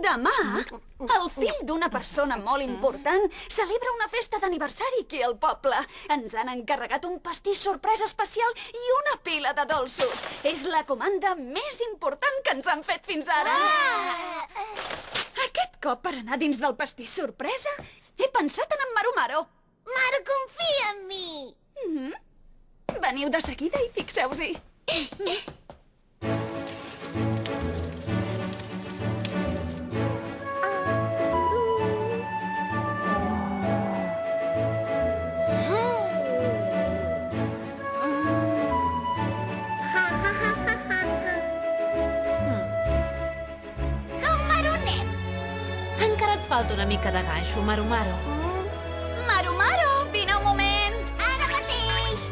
Demà, el fill d'una persona molt important celebra una festa d'aniversari aquí al poble. Ens han encarregat un pastís sorpresa especial i una pila de dolços. És la comanda més important que ens han fet fins ara. Aquest cop, per anar dins del pastís sorpresa, he pensat en Maru Maro. Maru, confia en mi! Veniu de seguida i fixeu-s'hi. Falta una mica de ganxo, Maru Maro. Maru Maro, vine un moment. Ara mateix!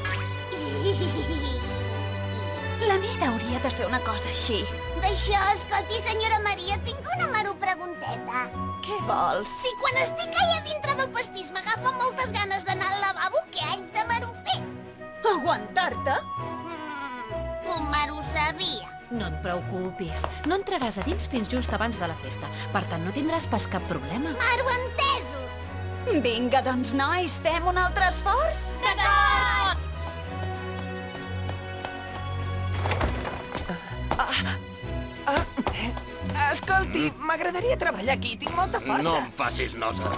La mida hauria de ser una cosa així. D'això, escolti, senyora Maria, tinc una Maru pregunteta. Què vols? Si quan estic allà dintre del pastís m'agafa moltes ganes d'anar al lavabo, què haig de Maru fer? Aguantar-te? Un Maru sabia. No et preocupis. No entraràs a dins fins just abans de la festa. Per tant, no tindràs pas cap problema. Maru, entesos! Vinga, doncs, nois, fem un altre esforç? D'acord! Escolti, m'agradaria treballar aquí. Tinc molta força. No em facis nosa.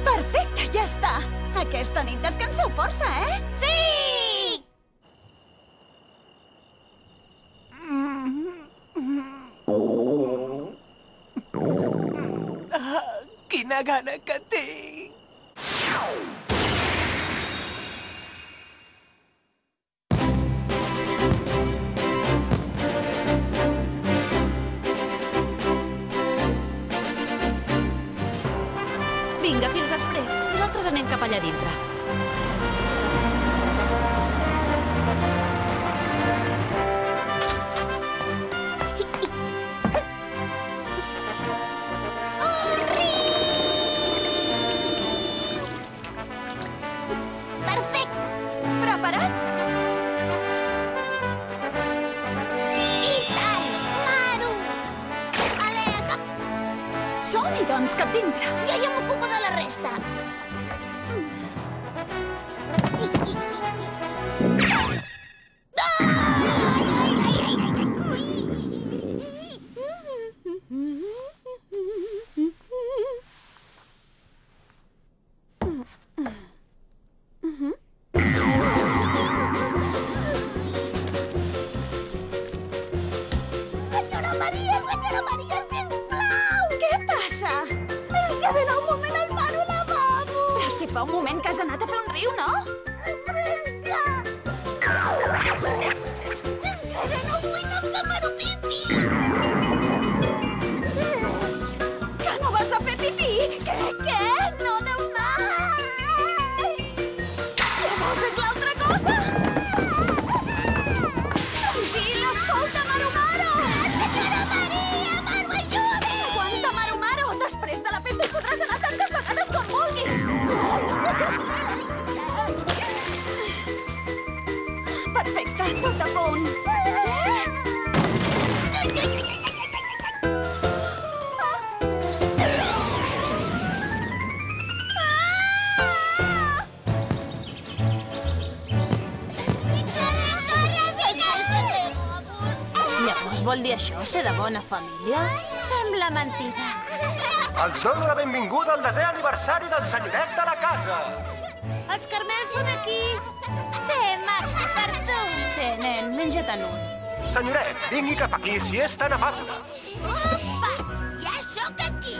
Perfecte, ja està. Aquesta nit descanseu força, eh? Sí! Quina gana que tinc! Vinga, fins després. Nosaltres anem cap allà dintre. Perfecte! Preparat? I tant! Maru! Alega! Som-hi, doncs, cap dintre. Jo ja m'ocupo de la resta. Senyora Maria, sisplau! Què passa? Que ve un moment el Maru lavabo! Però si fa un moment que has anat a fer un riu, no? Vinga! Encara no vull anar a fer Maru pipí! Que no vas a fer pipí? Què? No deus anar? Llavors és l'altra cosa? Tranquil·la, escolta, Maru Maro! Senyora Maria, Maru, ajudi! Aguanta, Maru Maro! Després de la festa hi podràs anar tantes vegades com vulguis! Perfecte, tot a punt. Llavors vol dir això, ser de bona família? Sembla mentida. Els dono la benvinguda al desè aniversari del senyoret de la casa. Els carmels són aquí. Té, Max, per tu. Té, nen, menja-te'n un. Senyoret, vingui cap aquí si és tan amable. Opa! Ja sóc aquí!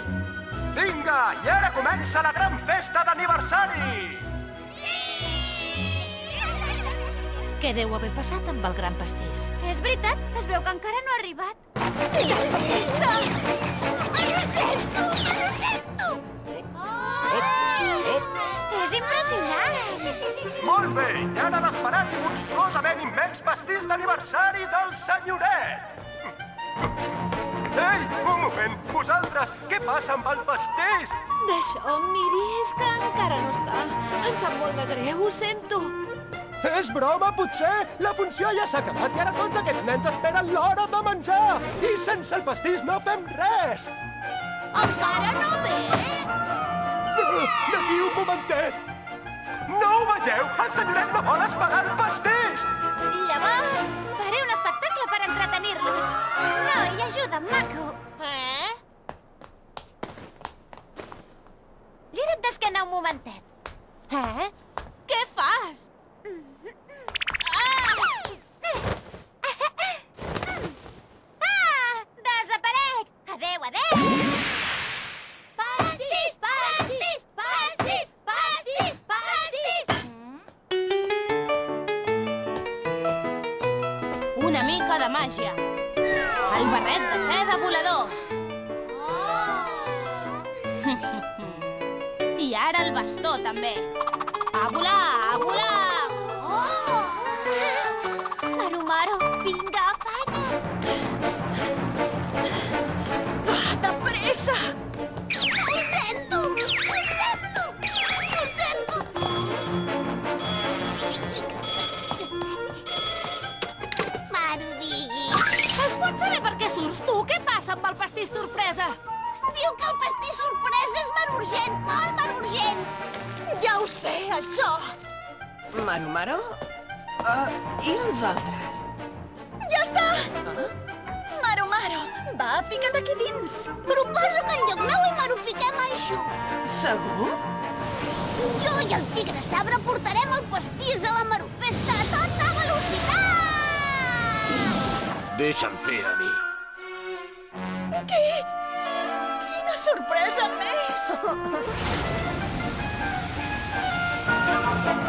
Vinga, i ara comença la gran festa d'aniversari! Què deu haver passat amb el gran pastís? És veritat, es veu que encara no ha arribat. Ja pressa! Ho sento! És impressionant! Molt bé, i ara l'esperat i monstruosament immens pastís d'aniversari del senyoret! Ei, un moment, vosaltres, què passa amb el pastís? D'això, miri, és que encara no està. Em sap molt de greu, ho sento. És broma, potser? La funció ja s'ha acabat i ara tots aquests nens esperen l'hora de menjar! I sense el pastís no fem res! Encara no ve? D'aquí un momentet! No ho veieu? El senyoret no vol esperar el pastís! Llavors, faré un espectacle per entretenir-los. Noi, ajuda'm, maco. Gira't d'esquena un momentet. Què fas? Desaparec! Adéu, adéu! Pastís, pastís, pastís, pastís, pastís! Una mica de màgia. El barret de seda volador. I ara el bastó, també. A volar, a volar! Maru, Maru, vinga, afanya't! Va, de pressa! Ho sento! Ho sento! Ho sento! Maru, digues. Es pot saber per què surts tu? Què passa amb el pastís sorpresa? Diu que el pastís sorpresa és mar urgent, molt mar urgent. Ja ho sé, això! Maru? I els altres? Ja està! Maru, va, fica't aquí dins! Proposo que en lloc meu i Maru fiquem així. Segur? Jo i el tigre sabre portarem el pastís a la Marufesta a tota velocitat! Deixa'm fer a mi. Quina sorpresa més!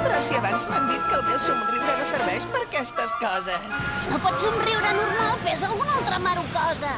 Però si abans m'han dit que el meu somriure no serveix per aquestes coses. Si no pots somriure normal, fes alguna altra Maru cosa.